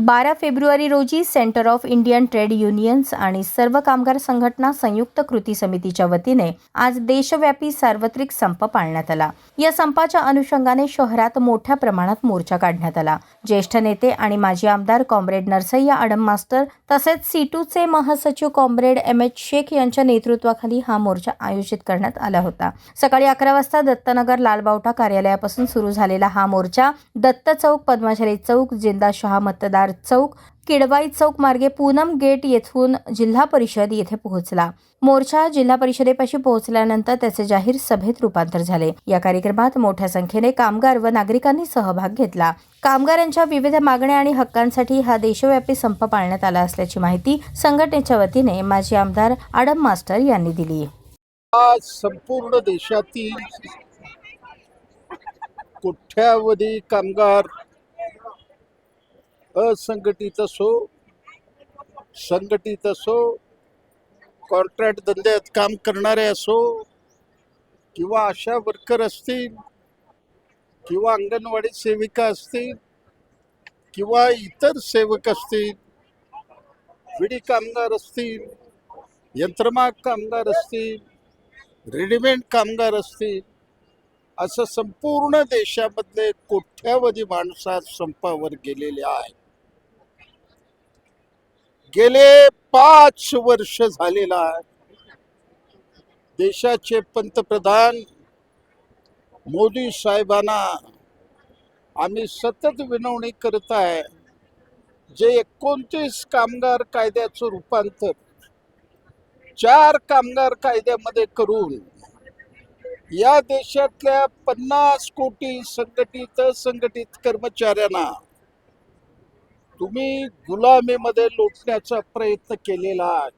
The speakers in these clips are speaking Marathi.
12 फेब्रुवारी रोजी centre of Indian trade unions आणि सर्व कामगार संघटना संयुक्त कृती समितीच्या वतीने आज देशव्यापी सार्वत्रिक संप पाळण्यात आला। या संपाच्या अनुषंगाने शहरात मोठ्या प्रमाणात मोर्चा काढण्यात आला। ज्येष्ठ नेते आणि माजी आमदार कॉम्रेड नरसय्या आडम मास्टर तसेच C2चे महासचिव कॉम्रेड M.H. शेख यांच्या नेतृत्वाखाली हा मोर्चा आयोजित करण्यात आला होता। सकाळी 11 वाजता दत्तनगर लालबावटा कार्यालयापासून सुरू झालेला हा मोर्चा दत्त चौक, पद्माशाली चौक, जिंदाशहा मतदार चौक, किडवाई चौक मार्गे पूनम गेट येथून जिल्हा परिषद येथे पोहोचला। मोर्चा जिल्हा परिषदेपाशी पोहोचल्यानंतर त्याचे जाहीर सभेत रूपांतर झाले। या कार्यक्रमात मोठ्या संख्येने कामगार व नागरिकांनी सहभाग घेतला। कामगारांच्या विविध मागण्या आणि हक्कांसाठी हा देशव्यापी संप पाळण्यात आला असल्याची माहिती संघटनेच्या वतीने माजी आमदार आडम मास्टर यांनी दिली। आज संपूर्ण देशातील कोट्यावधी कामगार असंघटित असो, संघटित असो, कॉन्ट्रॅक्ट धंद्यात काम करणारे असो किंवा आशा वर्कर असतील किंवा अंगणवाडी सेविका असतील किंवा इतर सेवक असतील, विडी कामगार असतील, यंत्रमाग कामगार असतील, रेडीमेड कामगार असतील, असं संपूर्ण देशामधले कोट्यावधी माणसं आज संपावर गेलेले आहेत। गेले 5 वर्ष झालेला आहे। देशाचे पंतप्रधान मोदी साहेबांना आम्ही सतत विनवणी करत आहे, जे 29 कामगार कायद्याचं रूपांतर 4 कामगार कायद्यामध्ये करून या देशातल्या 50 कोटी संघटित असंघटित कर्मचाऱ्यांना तुम्ही गुलामीमध्ये लोटण्याचा प्रयत्न केलेला आहे।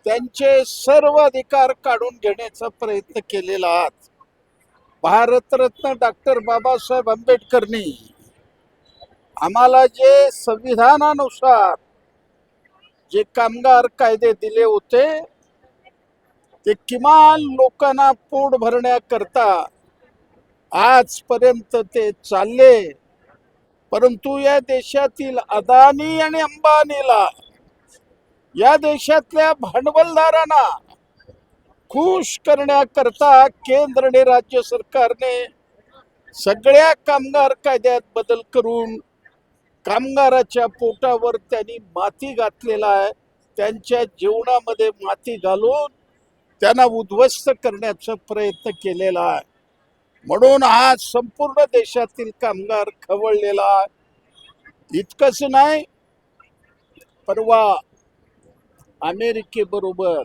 त्यांचे सर्व अधिकार काढून घेण्याचा प्रयत्न केलेला आहे। भारतरत्न डॉक्टर बाबासाहेब आंबेडकरनी आम्हाला जे संविधानानुसार जे कामगार कायदे दिले होते ते किमान लोकांना पोट भरण्याकरता आजपर्यंत ते चालले, परंतु या देशातील अदानी आणि अंबानीला, या देशातल्या भांडवलदारांना खुश करण्याकरता केंद्र आणि राज्य सरकारने सगळ्या कामगार कायद्यात बदल करून कामगाराच्या पोटावर त्यांनी माती घातलेला आहे। त्यांच्या जीवनामध्ये माती घालून त्यांना उद्ध्वस्त करण्याचा प्रयत्न केलेला आहे। म्हणून आज संपूर्ण देशातील कामगार खवळलेला आहे। इतकंच नाही, परवा अमेरिकेबरोबर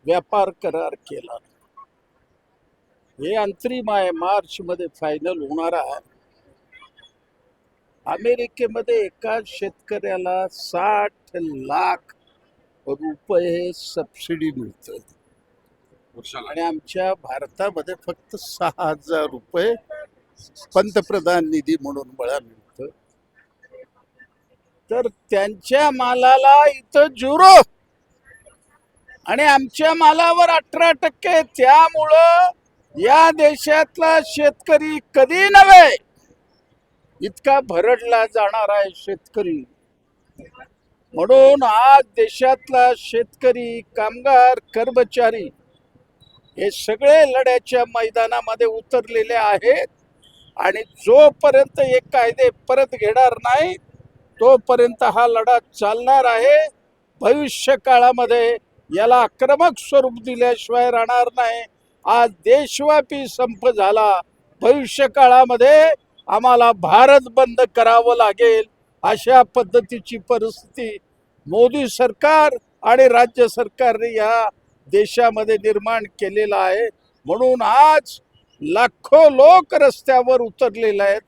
व्यापार करार केला। हे अंतरिम आहे, मार्च मध्ये फायनल होणार आहे। अमेरिकेमध्ये एका शेतकऱ्याला 60 लाख रुपये सबसिडी मिळते आणि आमच्या भारतामध्ये फक्त 6,000 रुपये पंतप्रधान निधी म्हणून मला मिळतं। तर त्यांच्या मालाला इथं 0 आणि आमच्या मालावर 18%। त्यामुळं या देशातला शेतकरी कधी नव्हे इतका भरडला जाणार आहे शेतकरी। म्हणून आज देशातला शेतकरी, कामगार, कर्मचारी हे सगळे लढ्याच्या मैदानामध्ये उतरलेले आहेत आणि जोपर्यंत हे कायदे परत घेणार नाही तोपर्यंत हा लढा चालणार आहे। भविष्य काळामध्ये याला आक्रमक स्वरूप दिल्याशिवाय राहणार नाही। आज देशव्यापी संप झाला, भविष्य काळामध्ये आम्हाला भारत बंद करावं लागेल, अशा पद्धतीची परिस्थिती मोदी सरकार आणि राज्य सरकारने या देशामध्ये निर्माण केलेला आहे। म्हणून आज लाखो लोक रस्त्यावर उतरलेले आहेत।